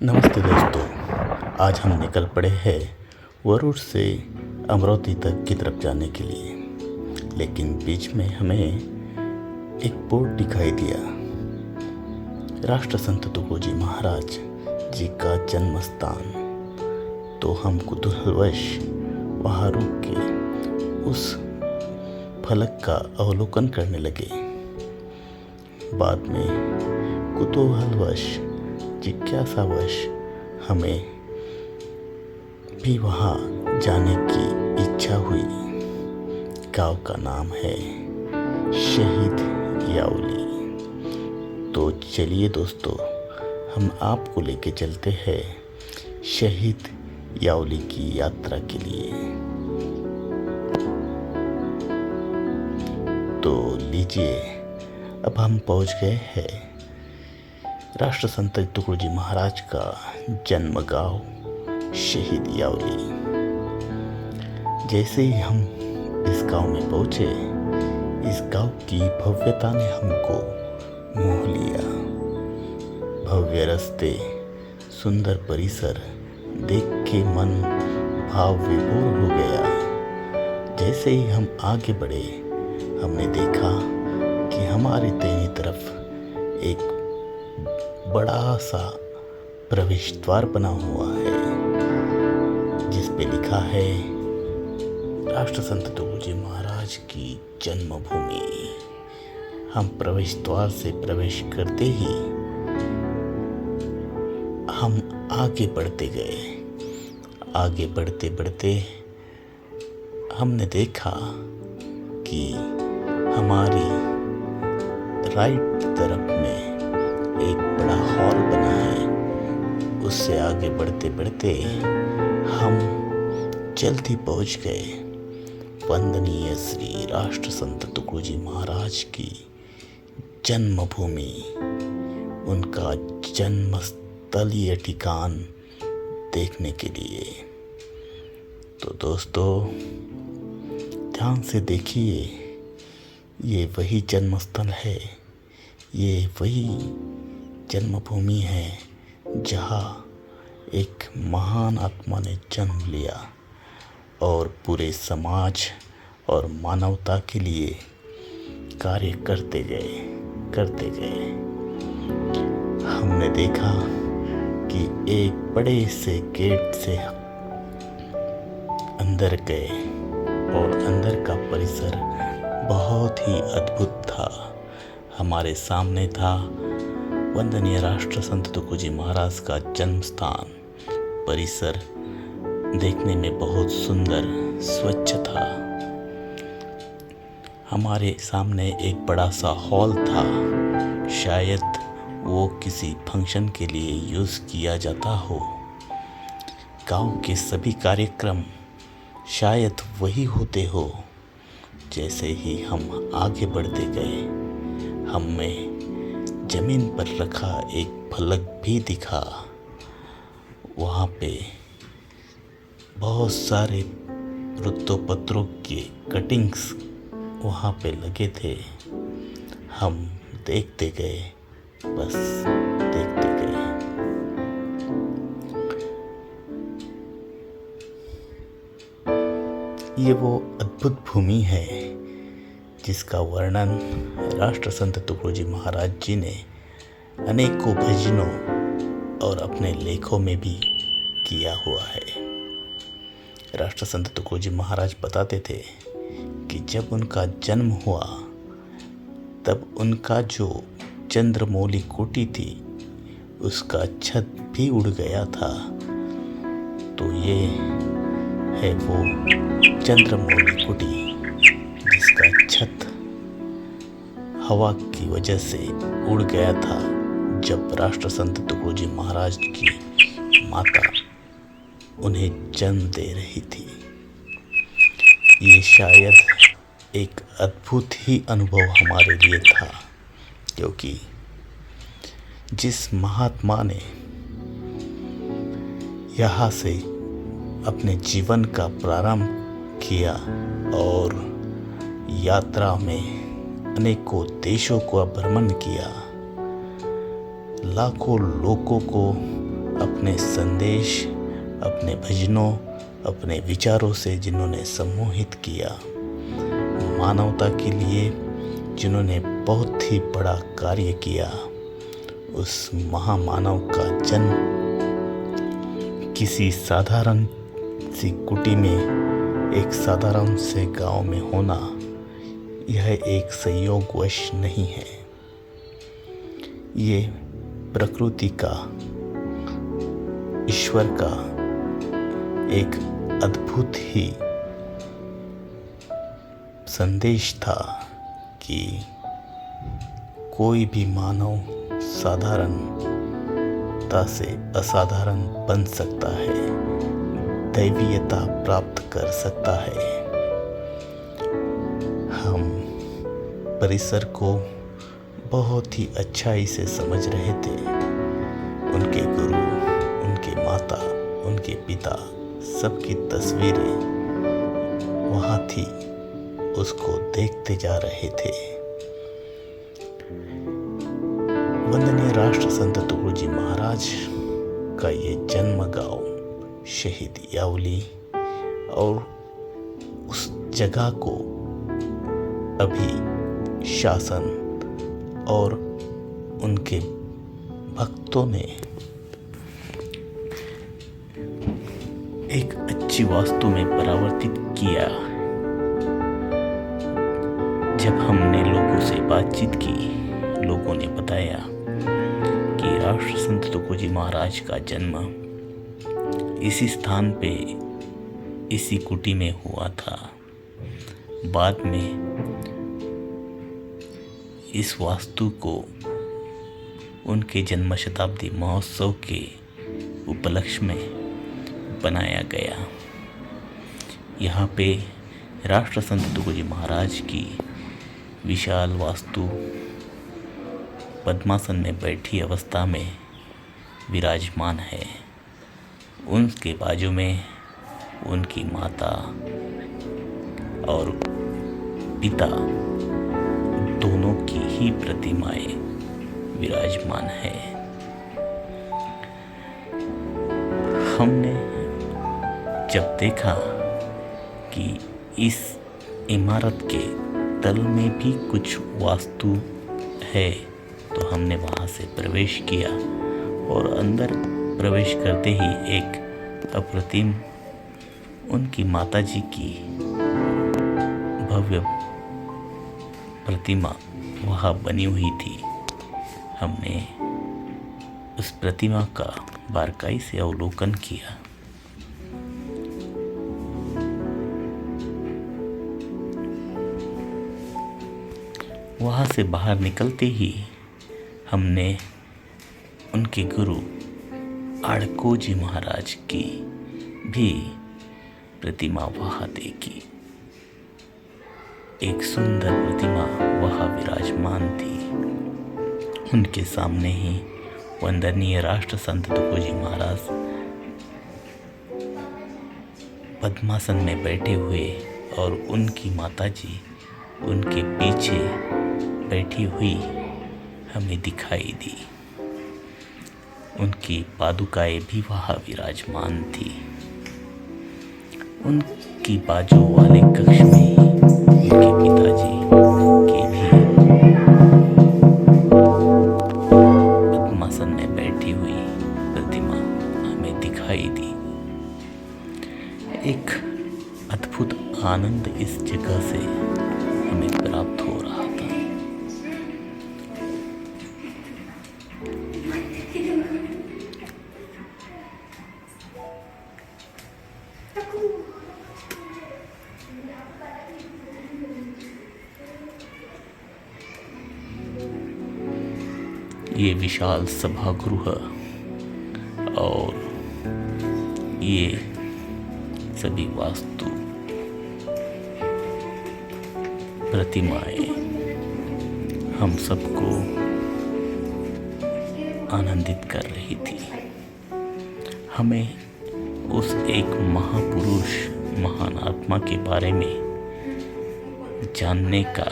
नमस्ते दोस्तों। आज हम निकल पड़े हैं वरुण से अमरावती तक की तरफ जाने के लिए, लेकिन बीच में हमें एक बोर्ड दिखाई दिया। राष्ट्र संत तुकोजी महाराज जी का जन्म स्थान। तो हम कुतूहलवश वहाँ रुक के उस फलक का अवलोकन करने लगे। बाद में कुतूहलवश जिज्ञासावश हमें भी वहाँ जाने की इच्छा हुई। गांव का नाम है शहीद यावली। तो चलिए दोस्तों, हम आपको लेके चलते हैं शहीद यावली की यात्रा के लिए। तो लीजिए, अब हम पहुंच गए हैं राष्ट्र संत तुकोजी महाराज का जन्म गांव शहीद यावली। जैसे ही हम इस गांव में पहुंचे, इस गांव की भव्यता ने हमको मोह लिया। भव्य रास्ते, सुंदर परिसर देख के मन भाव विभोर हो गया। जैसे ही हम आगे बढ़े, हमने देखा कि हमारी दाहिनी तरफ एक बड़ा सा प्रवेश द्वार बना हुआ है, जिस पे लिखा है राष्ट्र संत तुकोजी महाराज की जन्मभूमि। हम प्रवेश द्वार से प्रवेश करते ही हम आगे बढ़ते गए। आगे बढ़ते बढ़ते हमने देखा कि हमारी राइट तरफ में एक बड़ा हॉल बना है। उससे आगे बढ़ते बढ़ते हम जल्द ही पहुंच गए वंदनीय श्री राष्ट्र संत तुकोजी महाराज की जन्मभूमि, उनका जन्मस्थलीय ठिकान देखने के लिए। तो दोस्तों, ध्यान से देखिए, ये वही जन्मस्थल है, ये वही जन्मभूमि है जहाँ एक महान आत्मा ने जन्म लिया और पूरे समाज और मानवता के लिए कार्य करते गए। हमने देखा कि एक बड़े से गेट से अंदर गए और अंदर का परिसर बहुत ही अद्भुत था। हमारे सामने था वंदनीय राष्ट्र संत तुकोजी महाराज का जन्म स्थान। परिसर देखने में बहुत सुंदर, स्वच्छ था। हमारे सामने एक बड़ा सा हॉल था। शायद वो किसी फंक्शन के लिए यूज़ किया जाता हो। गांव के सभी कार्यक्रम शायद वही होते हो। जैसे ही हम आगे बढ़ते गए, हमें जमीन पर रखा एक फलक भी दिखा। वहाँ पे बहुत सारे वृत्तपत्रों के कटिंग्स वहाँ पे लगे थे। हम देखते गए, बस देखते गए। ये वो अद्भुत भूमि है जिसका वर्णन राष्ट्र संत तुकोजी महाराज जी ने अनेकों भजनों और अपने लेखों में भी किया हुआ है। राष्ट्र संत तुकोजी महाराज बताते थे कि जब उनका जन्म हुआ, तब उनका जो चंद्रमौली कुटी थी, उसका छत भी उड़ गया था। तो ये है वो चंद्रमौली कुटी जिसका छत हवा की वजह से उड़ गया था जब राष्ट्र संत तुकोजी महाराज की माता उन्हें जन्म दे रही थी। ये शायद एक अद्भुत ही अनुभव हमारे लिए था, क्योंकि जिस महात्मा ने यहाँ से अपने जीवन का प्रारंभ किया और यात्रा में अनेकों देशों का भ्रमण किया, लाखों लोगों को अपने संदेश, अपने भजनों, अपने विचारों से जिन्होंने सम्मोहित किया, मानवता के लिए जिन्होंने बहुत ही बड़ा कार्य किया, उस महामानव का जन्म किसी साधारण सी कुटी में, एक साधारण से गांव में होना, यह एक संयोगवश नहीं है। ये प्रकृति का, ईश्वर का एक अद्भुत ही संदेश था कि कोई भी मानव साधारणता से असाधारण बन सकता है, दैवीयता प्राप्त कर सकता है। हम परिसर को बहुत ही अच्छाई से समझ रहे थे। उनके गुरु, उनके माता, उनके पिता, सबकी तस्वीरें वहाँ थी, उसको देखते जा रहे थे। वंदनीय राष्ट्र संत तुकडोजी महाराज का ये जन्म गांव शहीद यावली, और उस जगह को अभी शासन और उनके भक्तों ने एक अच्छी वास्तु में परिवर्तित किया। जब हमने लोगों से बातचीत की, लोगों ने बताया कि राष्ट्र संत तुकडोजी महाराज का जन्म इसी स्थान पे, इसी कुटी में हुआ था। बाद में इस वास्तु को उनके जन्म शताब्दी महोत्सव के उपलक्ष्य में बनाया गया। यहाँ पे राष्ट्र संत तुकडोजी महाराज की विशाल वास्तु पद्मासन में बैठी अवस्था में विराजमान है। उनके बाजू में उनकी माता और पिता दोनों की ही प्रतिमाएं विराजमान है। हमने जब देखा कि इस इमारत के तल में भी कुछ वास्तु है, तो हमने वहाँ से प्रवेश किया और अंदर प्रवेश करते ही एक अप्रतिम उनकी माताजी की भव्य प्रतिमा वहाँ बनी हुई थी। हमने उस प्रतिमा का बारीकाई से अवलोकन किया। वहाँ से बाहर निकलते ही हमने उनके गुरु आड़कोजी महाराज की भी प्रतिमा वहाँ देखी। एक सुंदर प्रतिमा वहाँ विराजमान थी। उनके सामने ही वंदनीय राष्ट्र संत तुकडोजी महाराज पद्मासन में बैठे हुए और उनकी माताजी उनके पीछे बैठी हुई हमें दिखाई दी। उनकी पादुकाएं भी वहाँ विराजमान थी। उनकी बाजू वाले कक्ष में ही उनके पिताजी की भी पद्मासन में बैठी हुई प्रतिमा हमें दिखाई दी। एक अद्भुत आनंद इस जगह से हमें प्राप्त हो रहा था। ये विशाल सभागृह और ये सभी वास्तु प्रतिमाएं हम सबको आनंदित कर रही थी। हमें उस एक महापुरुष, महान आत्मा के बारे में जानने का,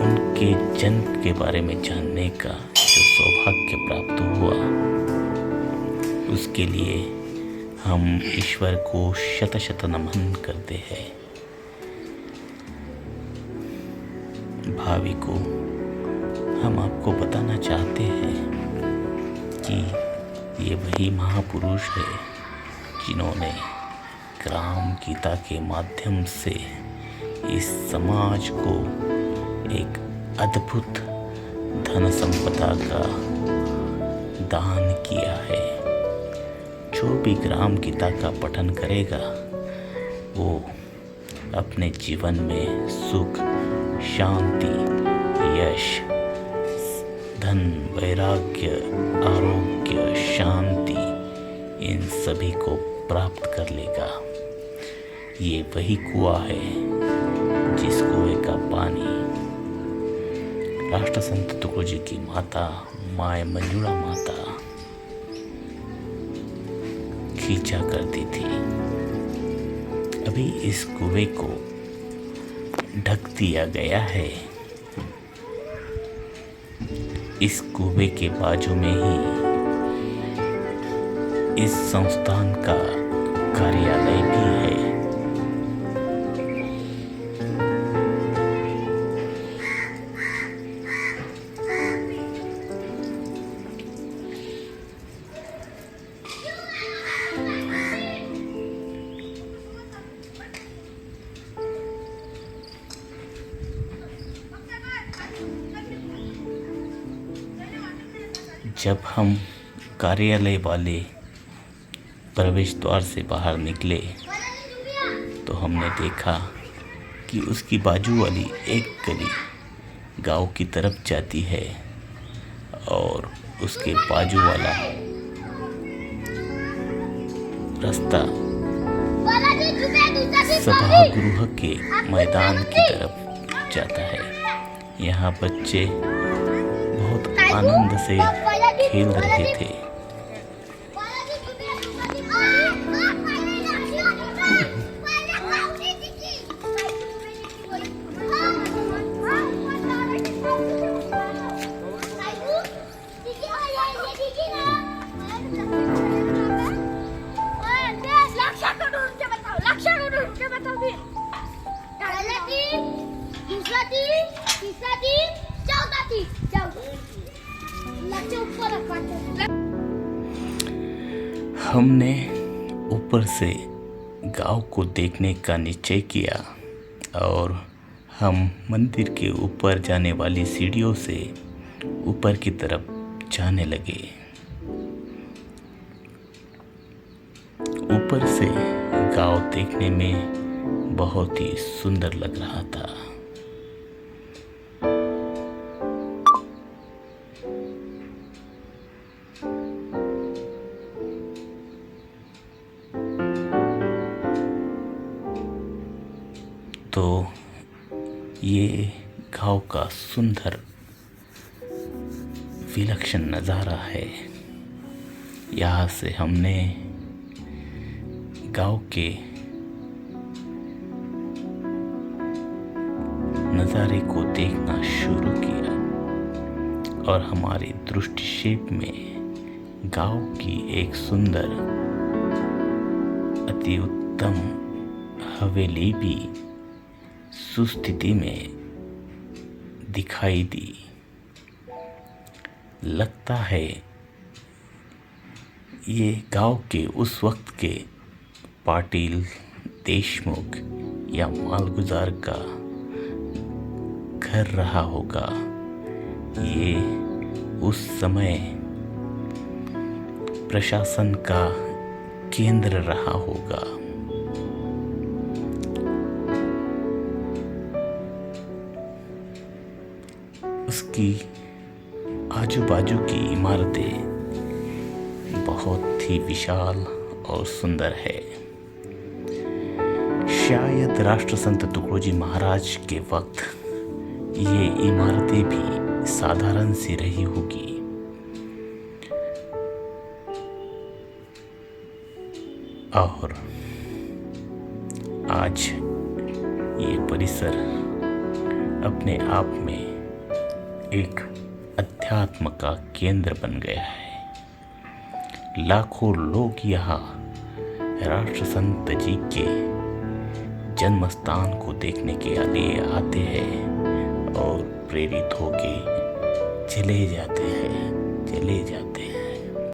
उनके जन्म के बारे में जानने का जो सौभाग्य प्राप्त हुआ, इसके लिए हम ईश्वर को शत शत नमन करते हैं। भावी को हम आपको बताना चाहते हैं कि ये वही महापुरुष है जिन्होंने ग्राम गीता के माध्यम से इस समाज को एक अद्भुत धन संपदा का दान किया है। जो भी ग्राम गीता का पठन करेगा वो अपने जीवन में सुख, शांति, यश, धन, वैराग्य, आरोग्य, शांति इन सभी को प्राप्त कर लेगा। ये वही कुआं है जिस कुएं का पानी राष्ट्र संत तुकडोजी की माता माय मंजुळा माता खींचा करती थी। अभी इस कुएं को ढक दिया गया है। इस कुएं के बाजू में ही इस संस्थान का कार्यालय भी है। जब हम कार्यालय वाले प्रवेश द्वार से बाहर निकले तो हमने देखा कि उसकी बाजू वाली एक गली गांव की तरफ जाती है और उसके बाजू वाला रास्ता सभागृह के मैदान की तरफ जाता है। यहाँ बच्चे बहुत आनंद से खेल रहे थे। हमने ऊपर से गांव को देखने का निश्चय किया और हम मंदिर के ऊपर जाने वाली सीढ़ियों से ऊपर की तरफ जाने लगे। ऊपर से गांव देखने में बहुत ही सुंदर लग रहा था। तो ये गांव का सुंदर विलक्षण नज़ारा है। यहाँ से हमने गांव के नज़ारे को देखना शुरू किया और हमारी दृष्टिक्षेप में गांव की एक सुंदर अति उत्तम हवेली भी सुस्थिति में दिखाई दी। लगता है ये गांव के उस वक्त के पाटिल, देशमुख या मालगुजार का घर रहा होगा। ये उस समय प्रशासन का केंद्र रहा होगा। उसकी आजू बाजू की इमारतें बहुत ही विशाल और सुंदर है। शायद राष्ट्र संत तुकडोजी महाराज के वक्त ये इमारतें भी साधारण सी रही होगी। और आज ये परिसर अपने आप में एक अध्यात्म का केंद्र बन गया है। लाखों लोग यहाँ राष्ट्र संत जी के जन्म स्थान को देखने के लिए आते हैं और प्रेरित होके चले जाते हैं।